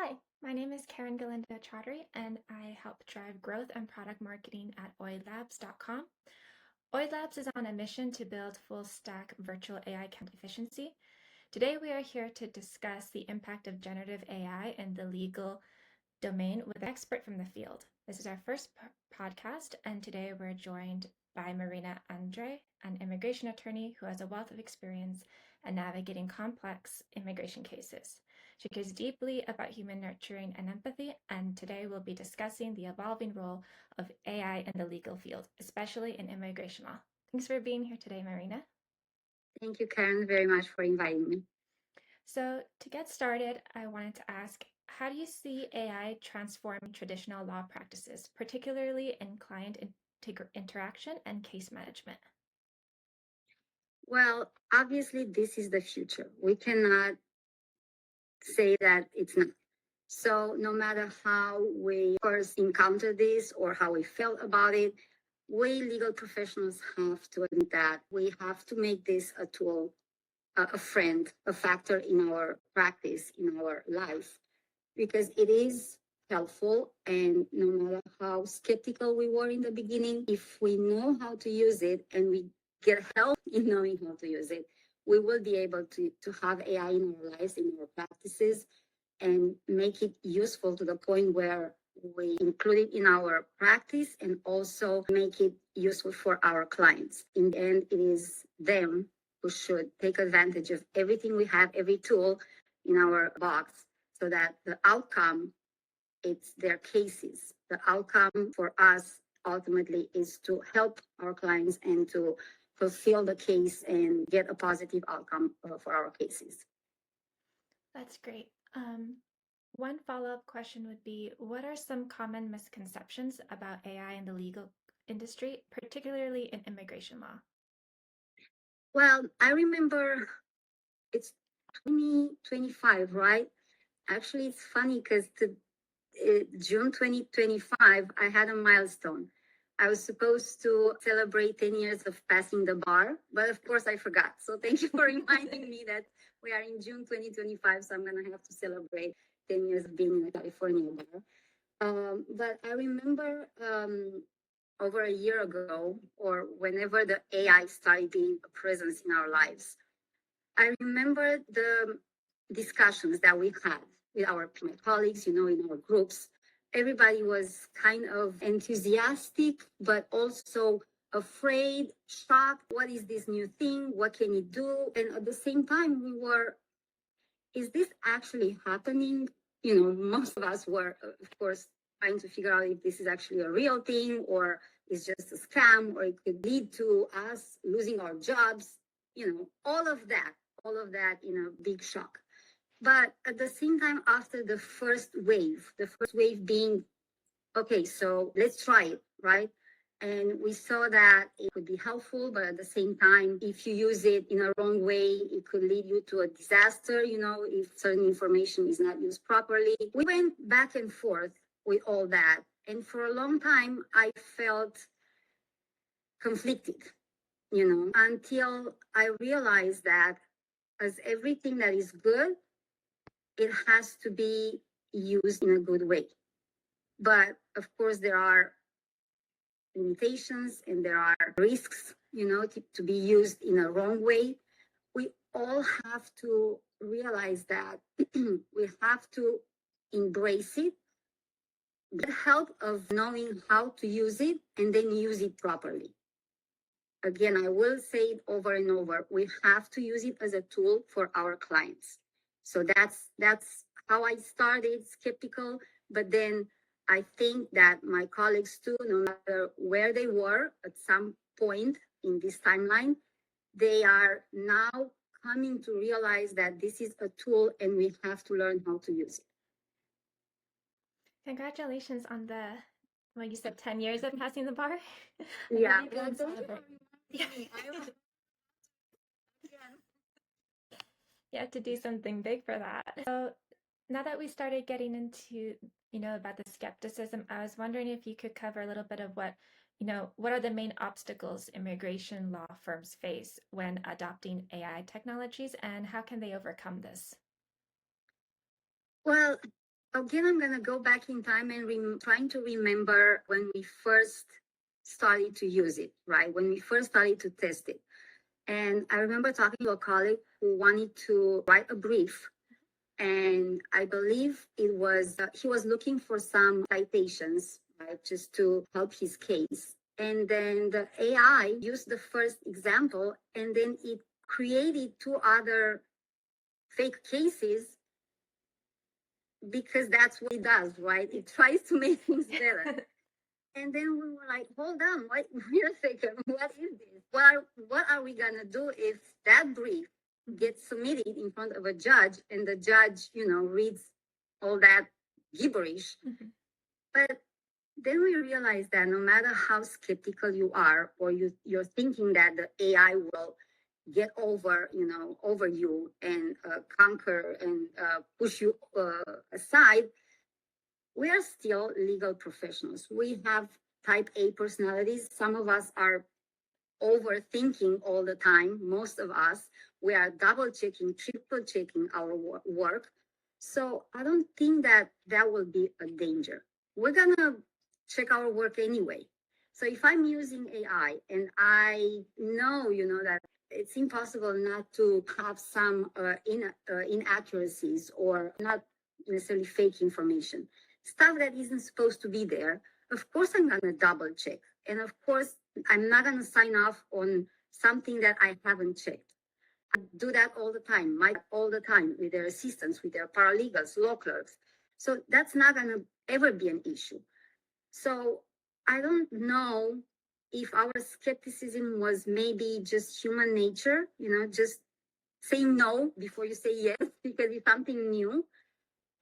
Hi, my name is Karen Galinda Chaudhry, and I help drive growth and product marketing at oilabs.com. Oilabs is on a mission to build full stack virtual AI count efficiency. Today, we are here to discuss the impact of generative AI in the legal domain with an expert from the field. This is our first podcast, and today we're joined by Marina Andre, an immigration attorney who has a wealth of experience in navigating complex immigration cases. She cares deeply about human nurturing and empathy, and today we'll be discussing the evolving role of AI in the legal field, especially in immigration law. Thanks for being here today, Marina. Thank you, Karen, very much for inviting me. So, to get started, I wanted to ask, how do you see AI transforming traditional law practices, particularly in client interaction and case management? Well, obviously, this is the future. We cannot say that it's not. So, no matter how we first encountered this or how we felt about it, we legal professionals have to admit that we have to make this a tool, a friend, a factor in our practice, in our life, because it is helpful. And no matter how skeptical we were in the beginning, if we know how to use it and we get help in knowing how to use it, we will be able to have AI in our lives, in our practices, and make it useful to the point where we include it in our practice and also make it useful for our clients. In the end, it is them who should take advantage of everything we have, every tool in our box, so that the outcome, it's their cases. The outcome for us ultimately is to help our clients and to fulfill the case and get a positive outcome for our cases. That's great. One follow-up question would be, what are some common misconceptions about AI in the legal industry, particularly in immigration law? Well, I remember it's 2025, right? Actually, it's funny because June 2025, I had a milestone. I was supposed to celebrate 10 years of passing the bar, but of course I forgot. So thank you for reminding me that we are in June 2025, so I'm going to have to celebrate 10 years of being in a California bar. But I remember over a year ago, or whenever the AI started being a presence in our lives, I remember the discussions that we had with my colleagues, in our groups. Everybody was kind of enthusiastic, but also afraid, shocked. What is this new thing? What can it do? And at the same time, is this actually happening? Most of us were, of course, trying to figure out if this is actually a real thing or is just a scam or it could lead to us losing our jobs, all of that, big shock. But at the same time, after the first wave being, okay, so let's try it, right? And we saw that it could be helpful, but at the same time, if you use it in a wrong way, it could lead you to a disaster, if certain information is not used properly. We went back and forth with all that. And for a long time, I felt conflicted, until I realized that as everything that is good, it has to be used in a good way. But of course, there are limitations and there are risks, to be used in a wrong way. We all have to realize that we have to embrace it, get help of knowing how to use it, and then use it properly. Again, I will say it over and over. We have to use it as a tool for our clients. So that's how I started skeptical, but then I think that my colleagues too, no matter where they were at some point in this timeline, they are now coming to realize that this is a tool and we have to learn how to use it. Congratulations on you said 10 years of passing the bar. Yeah. Yeah. You have to do something big for that. So now that we started getting into, about the skepticism, I was wondering if you could cover a little bit of what are the main obstacles immigration law firms face when adopting AI technologies and how can they overcome this? Well, Again, I'm going to go back in time and trying to remember when we first started to use it, right? When we first started to test it. And I remember talking to a colleague who wanted to write a brief. And I believe it was, he was looking for some citations, right, just to help his case. And then the AI used the first example and then it created two other fake cases because that's what it does, right? It tries to make things better. And then we were like, hold on, wait, wait a second, what is this? What are we gonna do if that brief gets submitted in front of a judge and the judge, reads all that gibberish? Mm-hmm. But then we realized that no matter how skeptical you are, or you're thinking that the AI will get over you and conquer and push you aside, we are still legal professionals. We have type A personalities. Some of us are overthinking all the time. Most of us, we are double checking, triple checking our work. So I don't think that that will be a danger. We're going to check our work anyway. So if I'm using AI and I know, that it's impossible not to have some inaccuracies or not necessarily fake information, stuff that isn't supposed to be there, of course I'm going to double check. And of course, I'm not going to sign off on something that I haven't checked. I do that all the time with their assistants, with their paralegals, law clerks. So that's not going to ever be an issue. So I don't know if our skepticism was maybe just human nature, just saying no before you say yes because it's something new.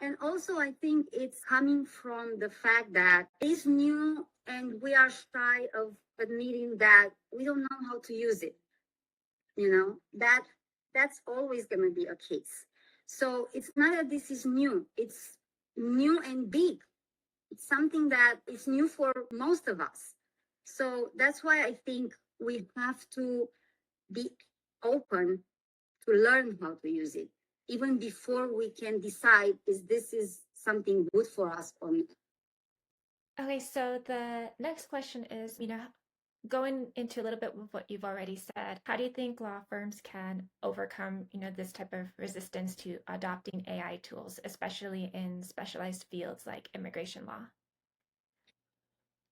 And also, I think it's coming from the fact that it's new and we are shy of admitting that we don't know how to use it. That's always going to be a case. So it's not that this is new, it's new and big. It's something that is new for most of us. So that's why I think we have to be open to learn how to use it, even before we can decide if this is something good for us or not. Okay, so the next question is, going into a little bit of what you've already said, how do you think law firms can overcome, this type of resistance to adopting AI tools, especially in specialized fields like immigration law?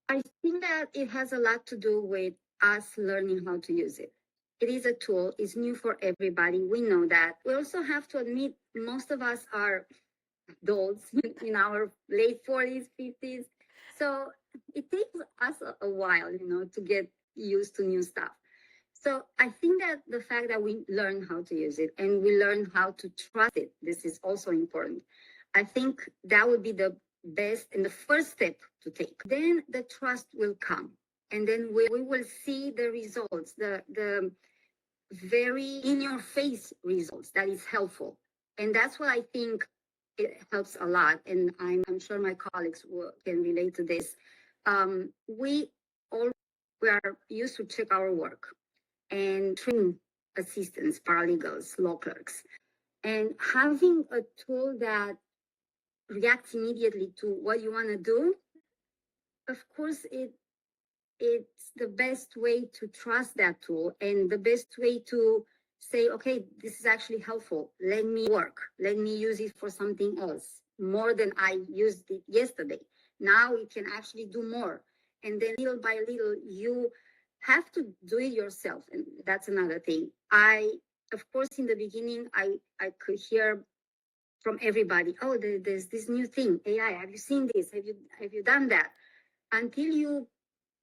I think that it has a lot to do with us learning how to use it. It is a tool, it's new for everybody. We know that. We also have to admit most of us are adults in our late 40s, 50s. So it takes us a while, to get used to new stuff. So I think that the fact that we learn how to use it and we learn how to trust it, this is also important. I think that would be the best and the first step to take. Then the trust will come. And then we will see the results, the very in your face results that is helpful. And that's what I think it helps a lot. And I'm sure my colleagues can relate to this. We all we are used to check our work and train assistants, paralegals, law clerks. And having a tool that reacts immediately to what you want to do, of course, it's the best way to trust that tool and the best way to say, okay, this is actually helpful. Let me work. Let me use it for something else more than I used it yesterday. Now it can actually do more. And then little by little, you have to do it yourself. And that's another thing. Of course, in the beginning, I could hear from everybody, oh, there's this new thing, AI. Have you seen this? Have you done that? Until you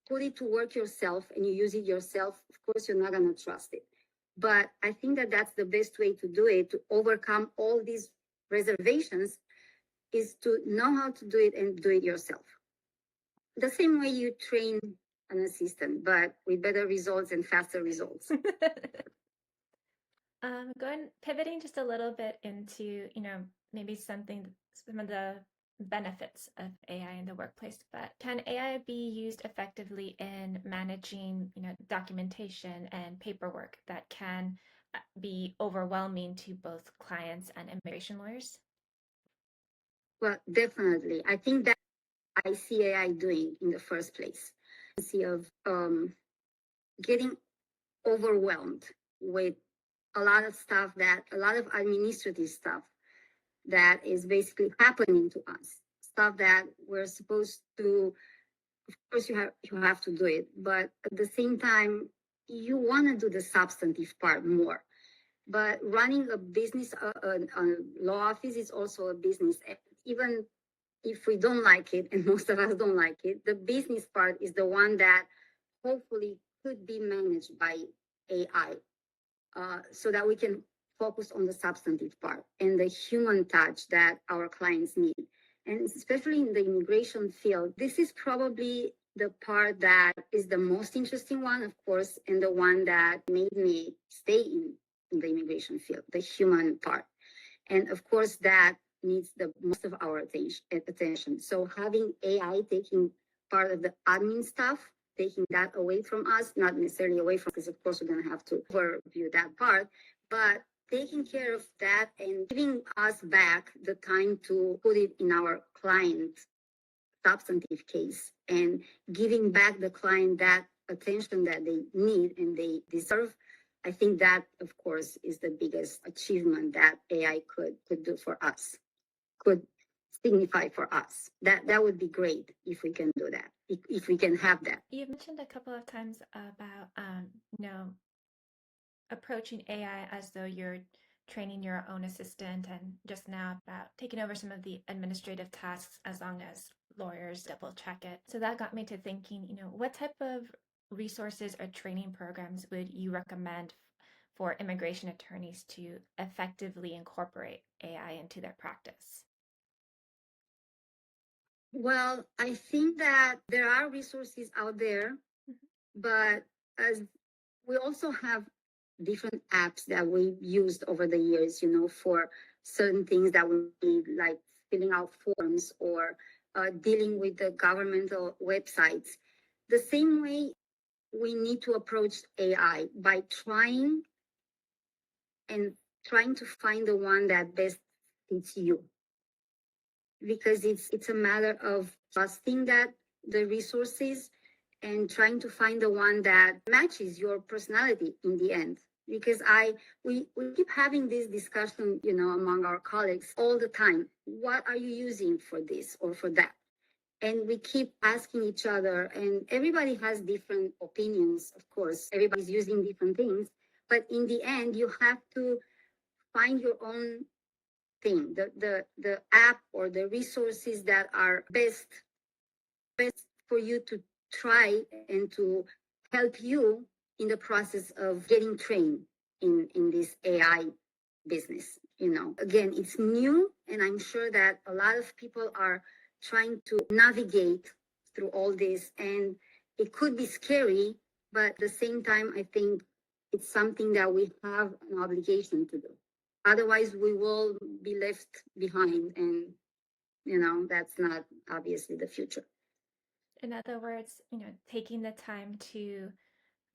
put it to work yourself and you use it yourself, of course, you're not going to trust it. But I think that that's the best way to do it, to overcome all these reservations, is to know how to do it and do it yourself. The same way you train an assistant, but with better results and faster results. Pivoting just a little bit into, maybe some of the benefits of AI in the workplace, but can AI be used effectively in managing, documentation and paperwork that can be overwhelming to both clients and immigration lawyers? Well, definitely. I think that I see AI doing in the first place. See of getting overwhelmed with a lot of administrative stuff that is basically happening to us. Stuff that we're supposed to, of course, you have to do it, but at the same time, you want to do the substantive part more. But running a business, a law office is also a business. And even if we don't like it, and most of us don't like it, the business part is the one that hopefully could be managed by AI, so that we can focus on the substantive part and the human touch that our clients need. And especially in the immigration field, this is probably the part that is the most interesting one, of course, and the one that made me stay in the immigration field, the human part. And of course, that needs the most of our attention. So having AI taking part of the admin stuff, taking that away from us, not necessarily away from, because of course we're going to have to overview that part, but taking care of that and giving us back the time to put it in our client substantive case and giving back the client that attention that they need and they deserve. I think that, of course, is the biggest achievement that AI could do for us, could signify for us. That would be great if we can do that, if we can have that. You've mentioned a couple of times about, approaching AI as though you're training your own assistant, and just now about taking over some of the administrative tasks as long as lawyers double check it. So that got me to thinking, what type of resources or training programs would you recommend for immigration attorneys to effectively incorporate AI into their practice? Well, I think that there are resources out there, but as we also have different apps that we used over the years, for certain things that we need, like filling out forms or dealing with the governmental websites. The same way we need to approach AI by trying to find the one that best fits you, because it's a matter of trusting that the resources and trying to find the one that matches your personality in the end. Because we keep having this discussion, among our colleagues all the time. What are you using for this or for that? And we keep asking each other, and everybody has different opinions, of course. Everybody's using different things. But in the end, you have to find your own thing, the app or the resources that are best for you to try and to help you in the process of getting trained in this AI business. Again, it's new, and I'm sure that a lot of people are trying to navigate through all this, and it could be scary, but at the same time, I think it's something that we have an obligation to do. Otherwise, we will be left behind, and that's not obviously the future. In other words, taking the time to,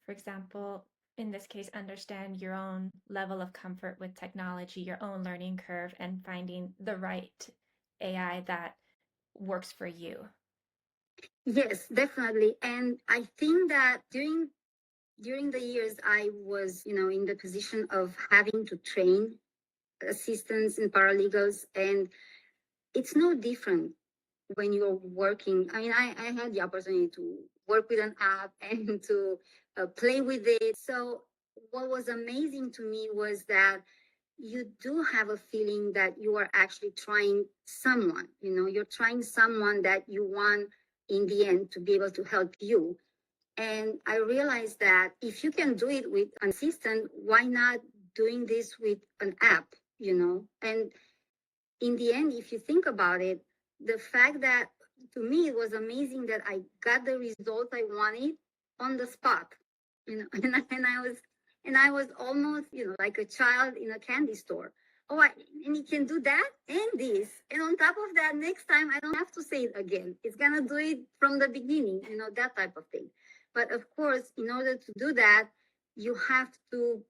for example, in this case, understand your own level of comfort with technology, your own learning curve, and finding the right AI that works for you. Yes, definitely. And I think that during the years I was, in the position of having to train assistants and paralegals, and it's no different when you're working. I mean, I had the opportunity to work with an app and to play with it. So what was amazing to me was that you do have a feeling that you are actually trying someone. You're trying someone that you want in the end to be able to help you. And I realized that if you can do it with an assistant, why not doing this with an app? And in the end, if you think about it, the fact that, to me, it was amazing that I got the result I wanted on the spot, and I was almost, like a child in a candy store. Oh, and he can do that and this, and on top of that, next time I don't have to say it again. It's gonna do it from the beginning, that type of thing. But of course, in order to do that, you have to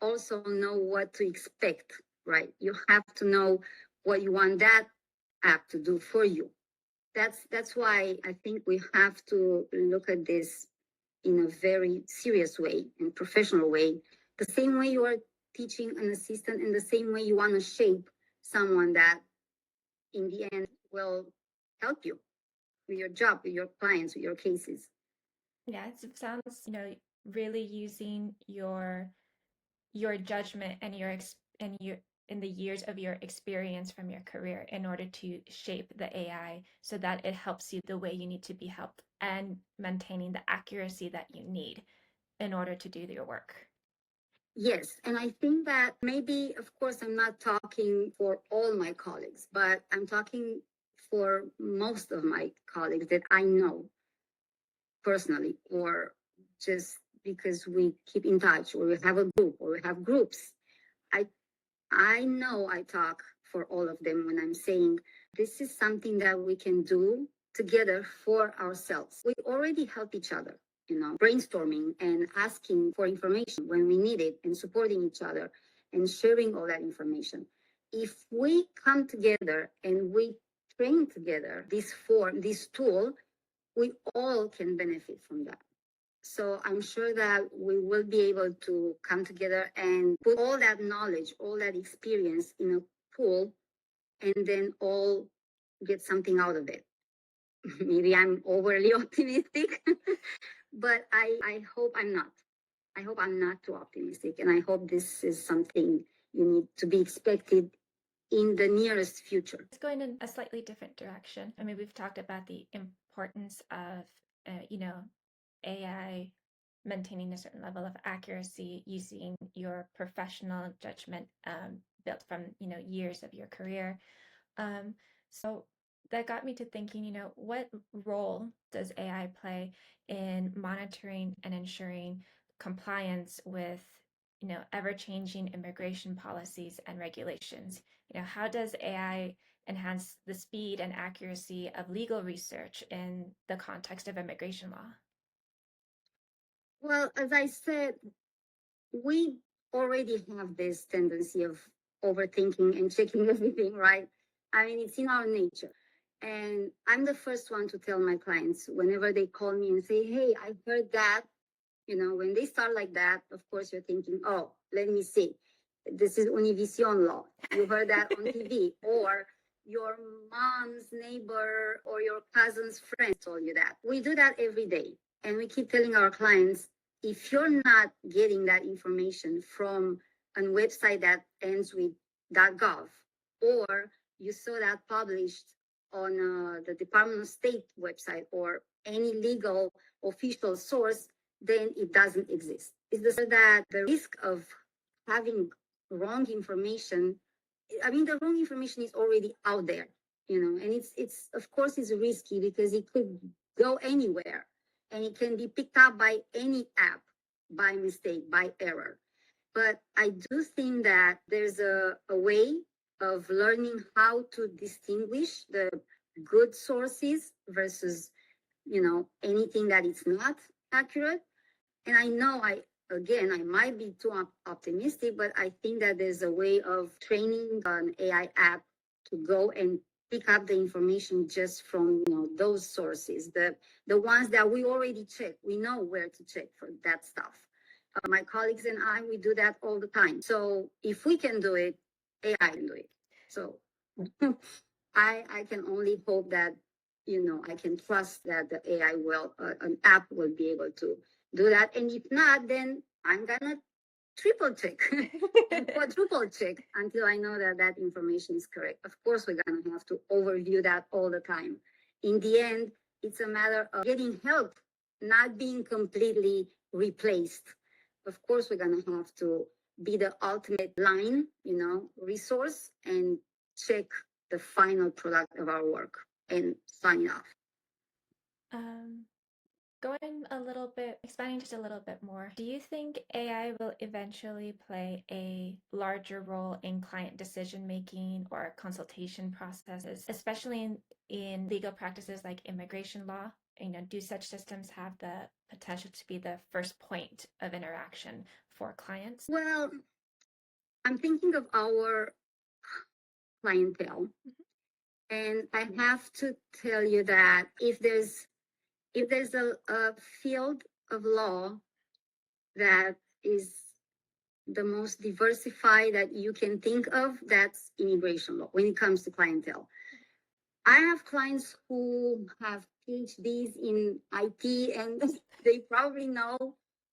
also know what to expect, right? You have to know what you want that app to do for you. That's why I think we have to look at this in a very serious way and professional way. The same way you are teaching an assistant, and the same way you want to shape someone that in the end will help you with your job, with your clients, with your cases. Yeah, it sounds, really using your judgment and your in the years of your experience from your career in order to shape the AI so that it helps you the way you need to be helped and maintaining the accuracy that you need in order to do your work. Yes, and I think that maybe, of course, I'm not talking for all my colleagues, but I'm talking for most of my colleagues that I know personally, or just because we keep in touch, or we have a group, or we have groups. I I know I talk for all of them when I'm saying this is something that we can do together for ourselves. We already help each other, brainstorming and asking for information when we need it and supporting each other and sharing all that information. If we come together and we train together this tool, we all can benefit from that. So I'm sure that we will be able to come together and put all that knowledge, all that experience in a pool, and then all get something out of it. Maybe I'm overly optimistic, but I hope I'm not. I hope I'm not too optimistic. And I hope this is something you need to be expected in the nearest future. It's going in a slightly different direction. I mean, we've talked about the importance of, AI maintaining a certain level of accuracy using your professional judgment built from, years of your career. So that got me to thinking, what role does AI play in monitoring and ensuring compliance with, ever-changing immigration policies and regulations? How does AI enhance the speed and accuracy of legal research in the context of immigration law? Well, as I said, we already have this tendency of overthinking and checking everything, right? I mean, it's in our nature. And I'm the first one to tell my clients whenever they call me and say, hey, I heard that. When they start like that, of course, you're thinking, oh, let me see. This is Univision law. You heard that on TV, or your mom's neighbor or your cousin's friend told you that. We do that every day. And we keep telling our clients, if you're not getting that information from a website that ends with .gov, or you saw that published on the Department of State website or any legal official source, then it doesn't exist. It's that the risk of having wrong information, I mean, the wrong information is already out there, and it's of course it's risky because it could go anywhere and it can be picked up by any app by mistake, by error. But I do think that there's a way of learning how to distinguish the good sources versus, anything that is not accurate. And I know I might be too optimistic, but I think that there's a way of training an AI app to go and pick up the information just from those sources, the ones that we already check. We know where to check for that stuff. My colleagues and I, we do that all the time. So if we can do it, AI can do it. So I can only hope that I can trust that the AI will an app will be able to do that. And if not, then I'm gonna triple check and quadruple check until I know that that information is correct. Of course, we're gonna have to overview that all the time. In the end, it's a matter of getting help, not being completely replaced. Of course, we're gonna have to be the ultimate line, resource, and check the final product of our work and sign off. Um, Going a little bit, expanding just a little bit more, do you think AI will eventually play a larger role in client decision making or consultation processes, especially in legal practices like immigration law? Do such systems have the potential to be the first point of interaction for clients? Well, I'm thinking of our clientele. And I have to tell you that if there's a field of law that is the most diversified that you can think of, that's immigration law when it comes to clientele. I have clients who have PhDs in IT, and they probably know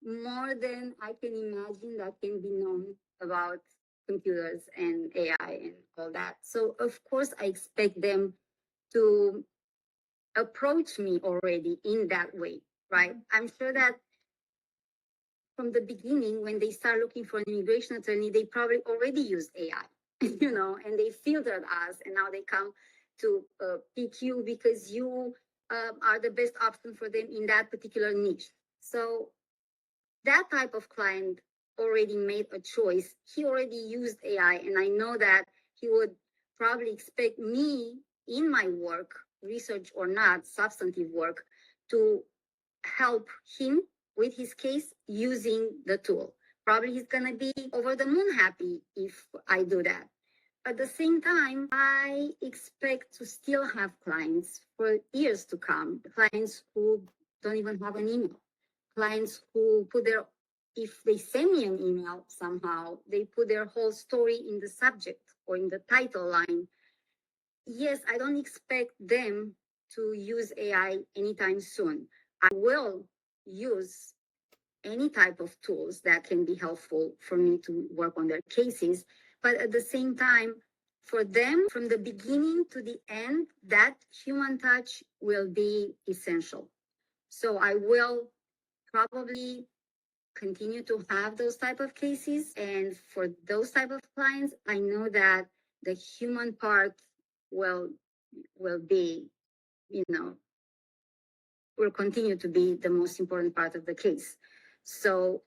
more than I can imagine that can be known about computers and AI and all that. So, of course, I expect them to approach me already in that way, right? I'm sure that from the beginning, when they start looking for an immigration attorney, they probably already used AI, and they filtered us, and now they come to pick you because you are the best option for them in that particular niche. So that type of client already made a choice. He already used AI, and I know that he would probably expect me in my work, research or not, substantive work, to help him with his case using the tool. Probably he's going to be over the moon happy if I do that. At the same time, I expect to still have clients for years to come, clients who don't even have an email, clients who put their, if they send me an email somehow, they put their whole story in the subject or in the title line. Yes, I don't expect them to use AI anytime soon. I will use any type of tools that can be helpful for me to work on their cases. But at the same time, for them, from the beginning to the end, that human touch will be essential. So I will probably continue to have those type of cases. And for those type of clients, I know that the human part will will be, you know, will continue to be the most important part of the case. So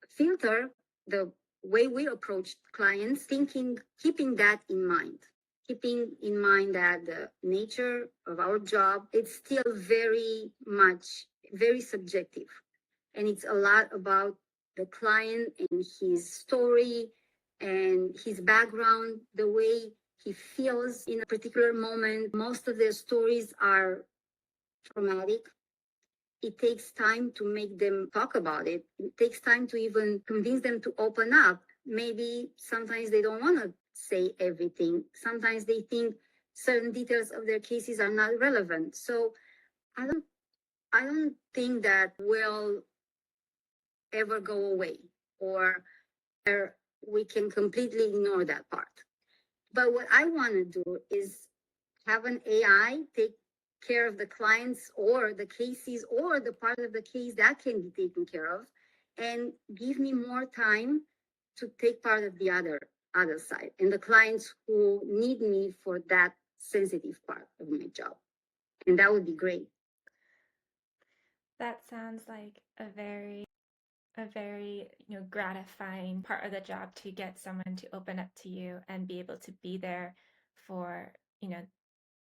filter the way we approach clients, thinking, keeping that in mind, keeping in mind that the nature of our job, it's still very much, very subjective. And it's a lot about the client and his story and his background, the way he feels in a particular moment. Most of their stories are traumatic. It takes time to make them talk about it. It takes time to even convince them to open up. Maybe sometimes they don't want to say everything. Sometimes they think certain details of their cases are not relevant. So I don't think that will ever go away, or we can completely ignore that part. But what I want to do is have an AI take care of the clients or the cases or the part of the case that can be taken care of, and give me more time to take part of the other side and the clients who need me for that sensitive part of my job. And that would be great. That sounds like a very gratifying part of the job, to get someone to open up to you and be able to be there for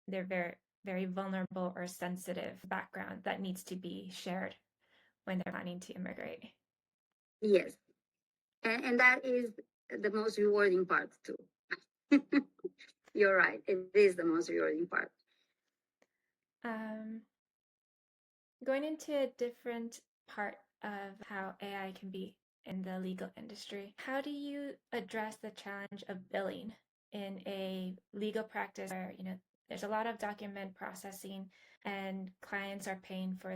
their very vulnerable or sensitive background that needs to be shared when they're planning to immigrate. Yes. And that is the most rewarding part too. You're right. It is the most rewarding part. Um, Going into a different part of how AI can be in the legal industry, how do you address the challenge of billing in a legal practice where, there's a lot of document processing and clients are paying for,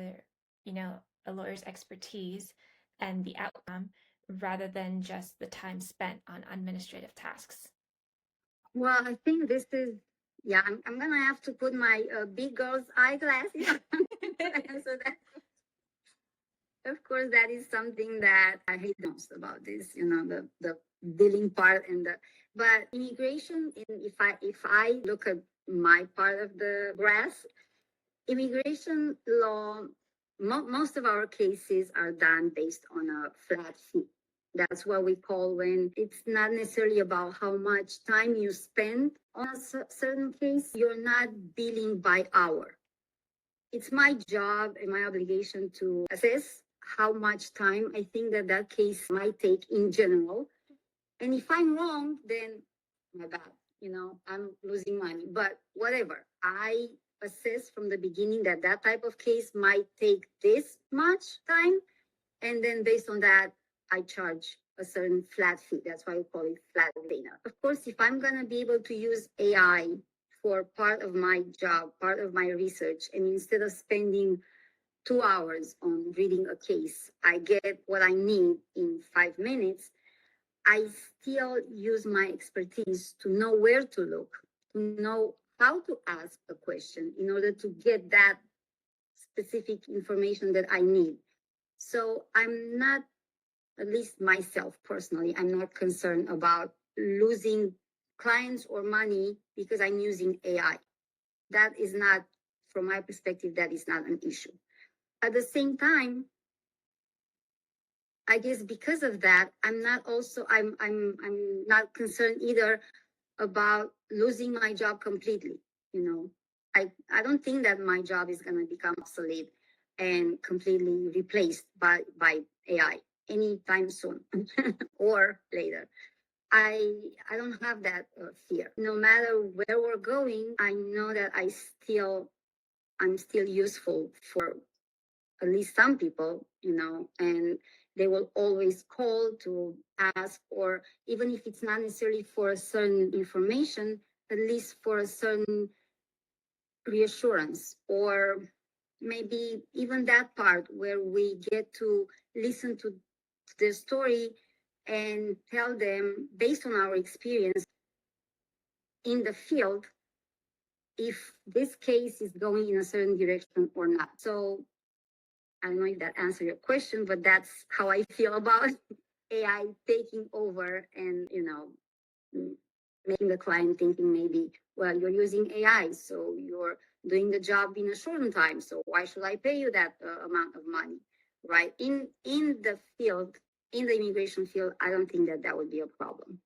a lawyer's expertise and the outcome rather than just the time spent on administrative tasks? Well, I think this is, yeah, I'm going to have to put my big girl's eyeglasses on to answer that. Of course, that is something that I hate most about this, the billing part but immigration, if I look at my part of the grass, immigration law, most of our cases are done based on a flat fee. That's what we call, when it's not necessarily about how much time you spend on a certain case. You're not billing by hour. It's my job and my obligation to assess how much time I think that case might take in general. And if I'm wrong, then my bad. I'm losing money. But whatever, I assess from the beginning that that type of case might take this much time, and then based on that, I charge a certain flat fee. That's why we call it flat retainer. Of course, if I'm gonna be able to use AI for part of my job, part of my research, and instead of spending 2 hours on reading a case, I get what I need in 5 minutes. I still use my expertise to know where to look, to know how to ask a question in order to get that specific information that I need. So I'm not, at least myself personally, I'm not concerned about losing clients or money because I'm using AI. That is not, from my perspective, that is not an issue. At the same time, I guess because of that, I'm not concerned either about losing my job completely. You know, I don't think that my job is gonna become obsolete and completely replaced by AI anytime soon or later. I I don't have that fear. No matter where we're going, I know that I'm still useful for at least some people, and they will always call to ask, or even if it's not necessarily for a certain information, at least for a certain reassurance, or maybe even that part where we get to listen to their story and tell them based on our experience in the field if this case is going in a certain direction or not. So I don't know if that answers your question, but that's how I feel about AI taking over and, making the client thinking maybe, well, you're using AI, so you're doing the job in a shortened time. So why should I pay you that amount of money, right? In the field, in the immigration field, I don't think that that would be a problem.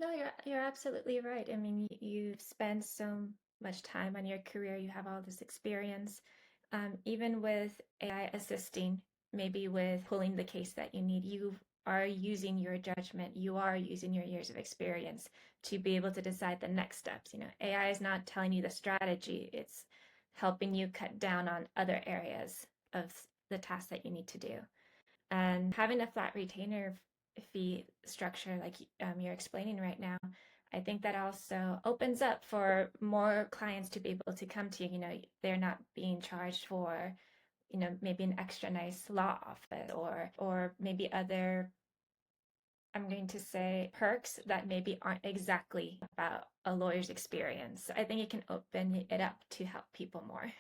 No, you're absolutely right. I mean, you've spent so much time on your career, you have all this experience. Even with AI assisting, maybe with pulling the case that you need, you are using your judgment, you are using your years of experience to be able to decide the next steps. AI is not telling you the strategy, it's helping you cut down on other areas of the tasks that you need to do. And having a flat retainer fee structure like you're explaining right now, I think that also opens up for more clients to be able to come to you. They're not being charged for, maybe an extra nice law office, or maybe other, I'm going to say, perks that maybe aren't exactly about a lawyer's experience. So I think it can open it up to help people more.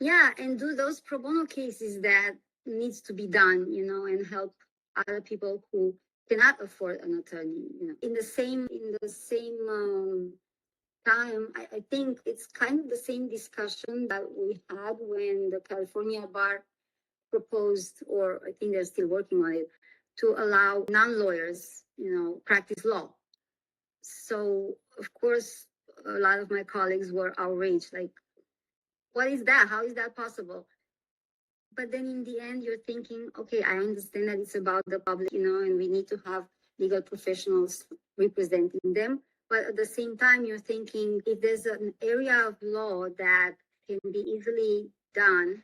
Yeah, and do those pro bono cases that needs to be done, and help other people who cannot afford an attorney. In the same time, I think it's kind of the same discussion that we had when the California bar proposed, or I think they're still working on it, to allow non-lawyers, practice law. So of course, a lot of my colleagues were outraged, like, what is that? How is that possible? But then in the end, you're thinking, okay, I understand that it's about the public, and we need to have legal professionals representing them. But at the same time, you're thinking, if there's an area of law that can be easily done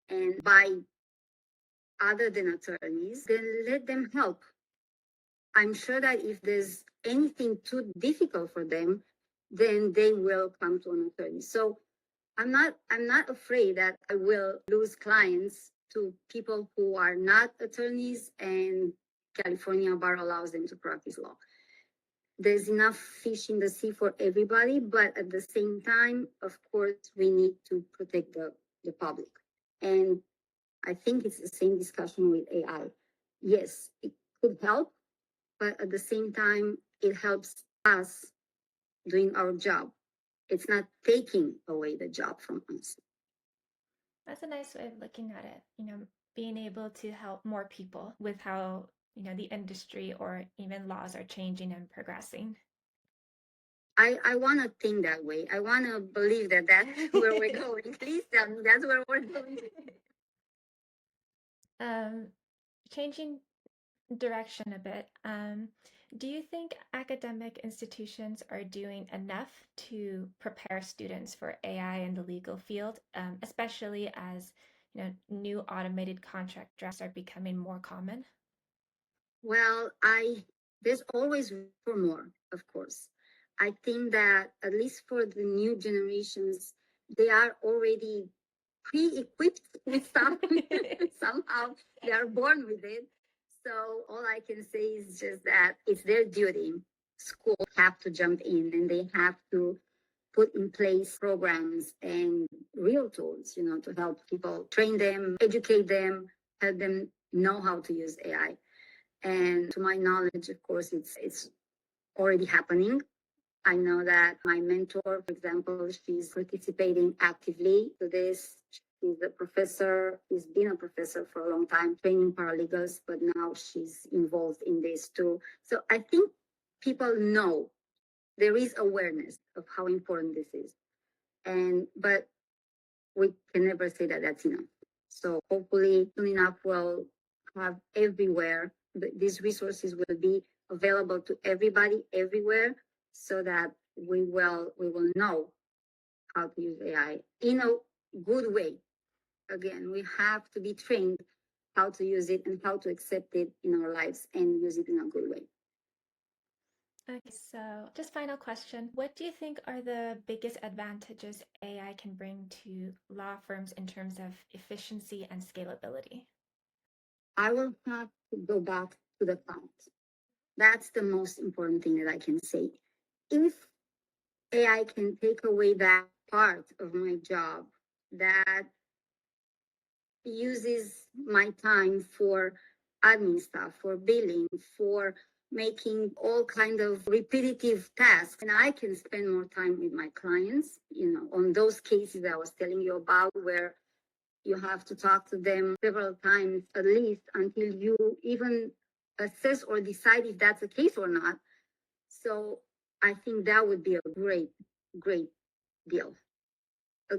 and by other than attorneys, then let them help. I'm sure that if there's anything too difficult for them, then they will come to an attorney. So I'm not afraid that I will lose clients to people who are not attorneys, and California bar allows them to practice law. There's enough fish in the sea for everybody, but at the same time, of course, we need to protect the public. And I think it's the same discussion with AI. Yes, it could help, but at the same time, it helps us doing our job. It's not taking away the job from us. That's a nice way of looking at it. Being able to help more people with how, the industry or even laws are changing and progressing. I want to think that way. I want to believe that that's where we're going. Please tell me that's where we're going. um, Changing direction a bit. Do you think academic institutions are doing enough to prepare students for AI in the legal field, especially as new automated contract drafts are becoming more common? Well, I there's always room for more, of course. I think that at least for the new generations, they are already pre-equipped with stuff. Somehow they are born with it. So all I can say is just that it's their duty. Schools have to jump in and they have to put in place programs and real tools, to help people train them, educate them, help them know how to use AI. And to my knowledge, of course, it's already happening. I know that my mentor, for example, she's participating actively to this. She's a professor. She's been a professor for a long time, training paralegals, but now she's involved in this too. So I think people know there is awareness of how important this is. But we can never say that that's enough. So hopefully soon enough we'll have everywhere. These resources will be available to everybody everywhere so that we will know how to use AI in a good way. Again, we have to be trained how to use it and how to accept it in our lives and use it in a good way. Okay, so just final question. What do you think are the biggest advantages AI can bring to law firms in terms of efficiency and scalability? I will have to go back to the client. That's the most important thing that I can say. If AI can take away that part of my job that uses my time for admin stuff, for billing, for making all kind of repetitive tasks. And I can spend more time with my clients, on those cases that I was telling you about where you have to talk to them several times at least until you even assess or decide if that's the case or not. So I think that would be a great, great deal, a,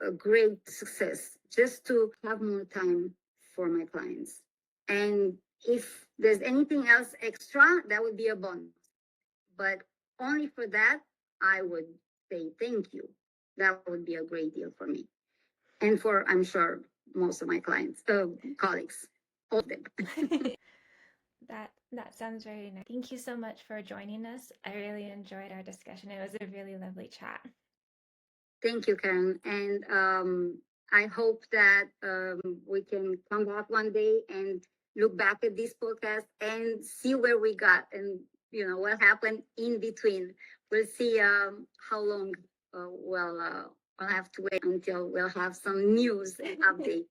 a great success just to have more time for my clients. And if there's anything else extra, that would be a bonus. But only for that, I would say thank you. That would be a great deal for me. And for, I'm sure, most of my clients, colleagues, all of them. That sounds very nice. Thank you so much for joining us. I really enjoyed our discussion. It was a really lovely chat. Thank you, Karen. And I hope that we can come back one day and look back at this podcast and see where we got and what happened in between. We'll see how long I'll have to wait until we'll have some news and update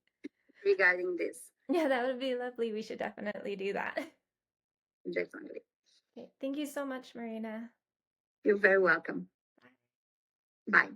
regarding this. Yeah, that would be lovely. We should definitely do that. Definitely. Okay, thank you so much, Marina. You're very welcome. Bye. Bye.